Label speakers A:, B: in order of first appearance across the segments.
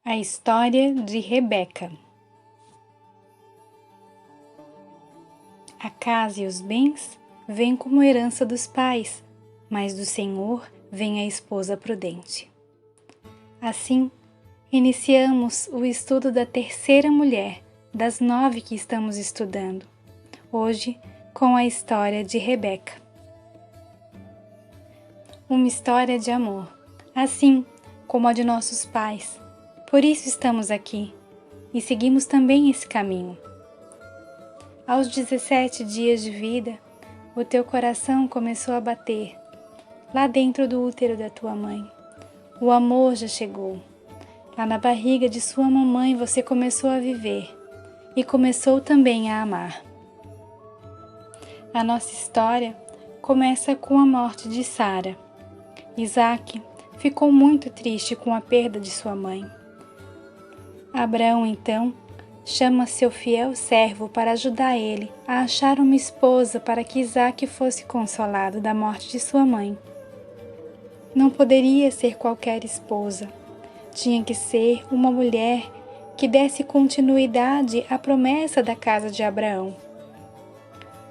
A: A história de Rebeca. A casa e os bens vêm como herança dos pais, mas do Senhor vem a esposa prudente. Assim, iniciamos o estudo da terceira mulher das 9 que estamos estudando, hoje com a história de Rebeca. Uma história de amor, assim como a de nossos pais. Por isso estamos aqui e seguimos também esse caminho. Aos 17 dias de vida, o teu coração começou a bater, lá dentro do útero da tua mãe. O amor já chegou. Lá na barriga de sua mamãe você começou a viver e começou também a amar. A nossa história começa com a morte de Sara. Isaac ficou muito triste com a perda de sua mãe. Abraão, então, chama seu fiel servo para ajudar ele a achar uma esposa para que Isaac fosse consolado da morte de sua mãe. Não poderia ser qualquer esposa. Tinha que ser uma mulher que desse continuidade à promessa da casa de Abraão.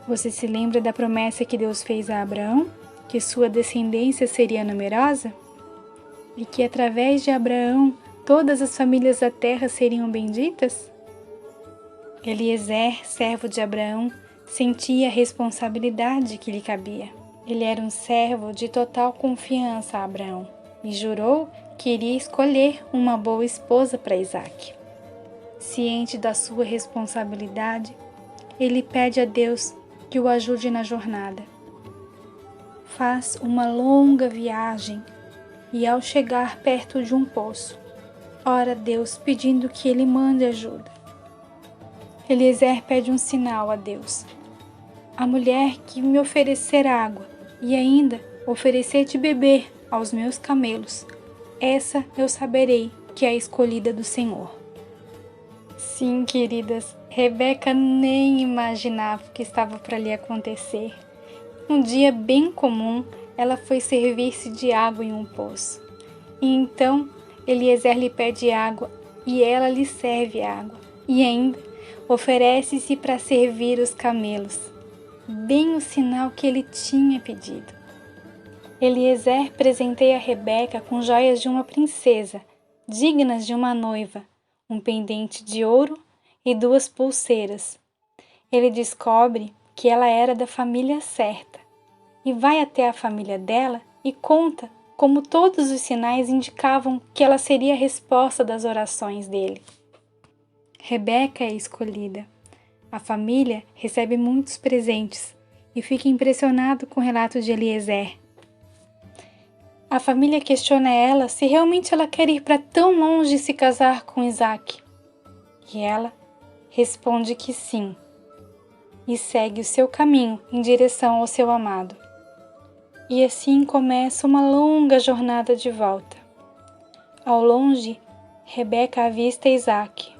A: Você se lembra da promessa que Deus fez a Abraão? Que sua descendência seria numerosa? E que através de Abraão todas as famílias da terra seriam benditas? Eliezer, servo de Abraão, sentia a responsabilidade que lhe cabia. Ele era um servo de total confiança a Abraão e jurou que iria escolher uma boa esposa para Isaac. Ciente da sua responsabilidade, ele pede a Deus que o ajude na jornada. Faz uma longa viagem e, ao chegar perto de um poço, ora a Deus pedindo que ele mande ajuda. Eliezer pede um sinal a Deus. A mulher que me oferecer água e ainda oferecer de beber aos meus camelos, essa eu saberei que é a escolhida do Senhor. Sim, queridas, Rebeca nem imaginava o que estava para lhe acontecer. Um dia bem comum, ela foi servir-se de água em um poço. E então Eliezer lhe pede água e ela lhe serve água. E ainda oferece-se para servir os camelos. Bem o sinal que ele tinha pedido. Eliezer presenteia Rebeca com joias de uma princesa, dignas de uma noiva, um pendente de ouro e 2 pulseiras. Ele descobre que ela era da família certa e vai até a família dela e conta como todos os sinais indicavam que ela seria a resposta das orações dele. Rebeca é escolhida. A família recebe muitos presentes e fica impressionado com o relato de Eliezer. A família questiona ela se realmente ela quer ir para tão longe e se casar com Isaac. E ela responde que sim, e segue o seu caminho em direção ao seu amado. E assim começa uma longa jornada de volta. Ao longe, Rebeca avista Isaac.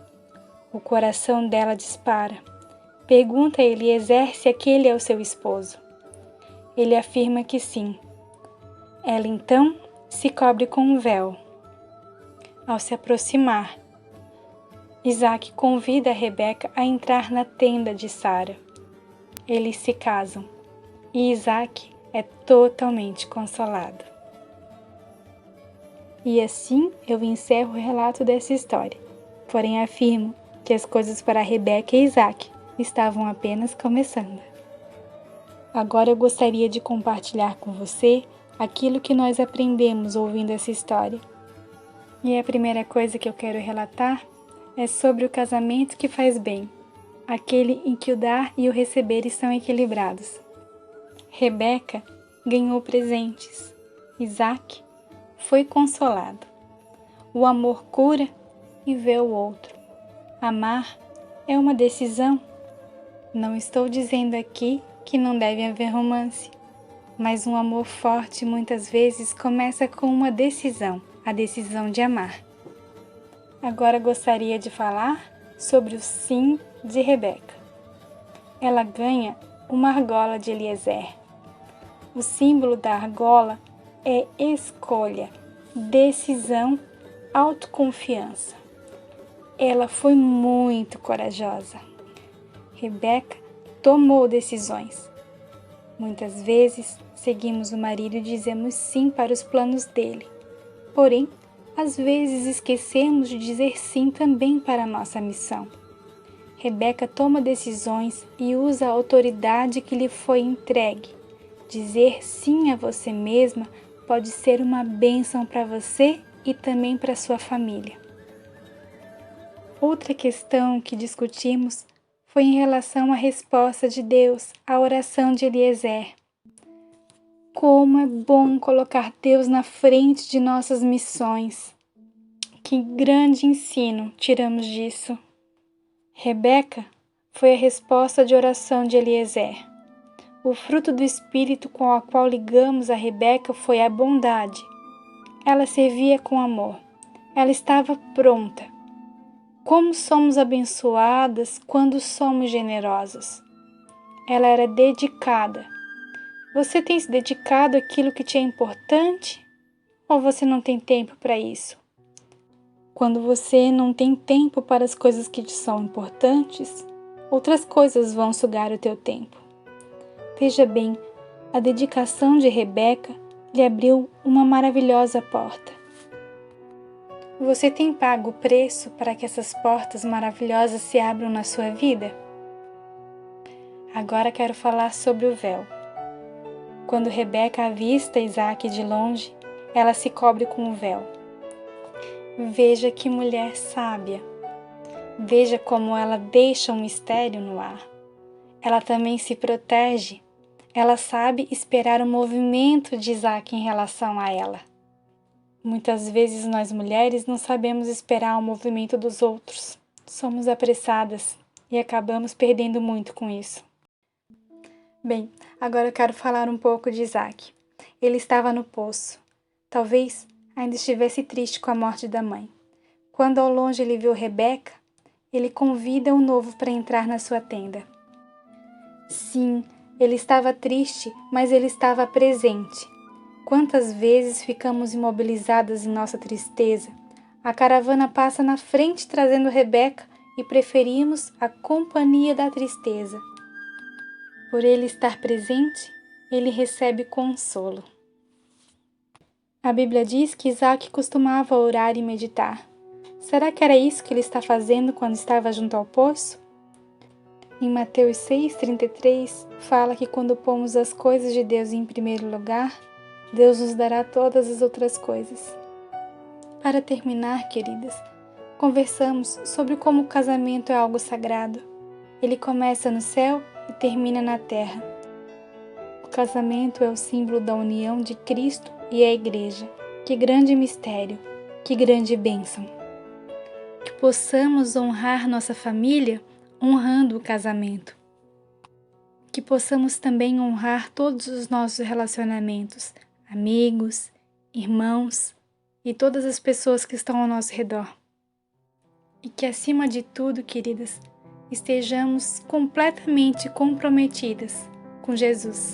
A: O coração dela dispara. Pergunta a Eliezer se aquele é o seu esposo. Ele afirma que sim. Ela então se cobre com um véu. Ao se aproximar, Isaac convida a Rebeca a entrar na tenda de Sara. Eles se casam e Isaac é totalmente consolado. E assim eu encerro o relato dessa história, porém afirmo que as coisas para Rebeca e Isaac estavam apenas começando. Agora eu gostaria de compartilhar com você aquilo que nós aprendemos ouvindo essa história. E a primeira coisa que eu quero relatar é sobre o casamento que faz bem, aquele em que o dar e o receber estão equilibrados. Rebeca ganhou presentes. Isaac foi consolado. O amor cura e vê o outro. Amar é uma decisão. Não estou dizendo aqui que não deve haver romance, mas um amor forte muitas vezes começa com uma decisão, a decisão de amar. Agora gostaria de falar sobre o sim de Rebeca. Ela ganha uma argola de Eliezer. O símbolo da argola é escolha, decisão autoconfiança. Ela foi muito corajosa. Rebeca tomou decisões. Muitas vezes seguimos o marido e dizemos sim para os planos dele. Porém, às vezes esquecemos de dizer sim também para a nossa missão. Rebeca toma decisões e usa a autoridade que lhe foi entregue. Dizer sim a você mesma pode ser uma bênção para você e também para sua família. Outra questão que discutimos foi em relação à resposta de Deus à oração de Eliezer. Como é bom colocar Deus na frente de nossas missões. Que grande ensino tiramos disso. Rebeca foi a resposta de oração de Eliezer. O fruto do Espírito com o qual ligamos a Rebeca foi a bondade. Ela servia com amor. Ela estava pronta. Como somos abençoadas quando somos generosas. Ela era dedicada. Você tem se dedicado àquilo que te é importante? Ou você não tem tempo para isso? Quando você não tem tempo para as coisas que te são importantes, outras coisas vão sugar o teu tempo. Veja bem, a dedicação de Rebeca lhe abriu uma maravilhosa porta. Você tem pago o preço para que essas portas maravilhosas se abram na sua vida? Agora quero falar sobre o véu. Quando Rebeca avista Isaque de longe, ela se cobre com o véu. Veja que mulher sábia. Veja como ela deixa um mistério no ar. Ela também se protege. Ela sabe esperar o movimento de Isaque em relação a ela. Muitas vezes nós mulheres não sabemos esperar o movimento dos outros. Somos apressadas e acabamos perdendo muito com isso. Bem, agora eu quero falar um pouco de Isaque. Ele estava no poço. Talvez ainda estivesse triste com a morte da mãe. Quando ao longe ele viu Rebeca, ele convida o noivo para entrar na sua tenda. Sim, ele estava triste, mas ele estava presente. Quantas vezes ficamos imobilizadas em nossa tristeza? A caravana passa na frente trazendo Rebeca e preferimos a companhia da tristeza. Por ele estar presente, ele recebe consolo. A Bíblia diz que Isaque costumava orar e meditar. Será que era isso que ele está fazendo quando estava junto ao poço? Em Mateus 6,33, fala que quando pomos as coisas de Deus em primeiro lugar, Deus nos dará todas as outras coisas. Para terminar, queridas, conversamos sobre como o casamento é algo sagrado. Ele começa no céu e termina na terra. O casamento é o símbolo da união de Cristo e a Igreja. Que grande mistério, que grande bênção. Que possamos honrar nossa família honrando o casamento. Que possamos também honrar todos os nossos relacionamentos, amigos, irmãos e todas as pessoas que estão ao nosso redor. E que acima de tudo, queridas, estejamos completamente comprometidas com Jesus.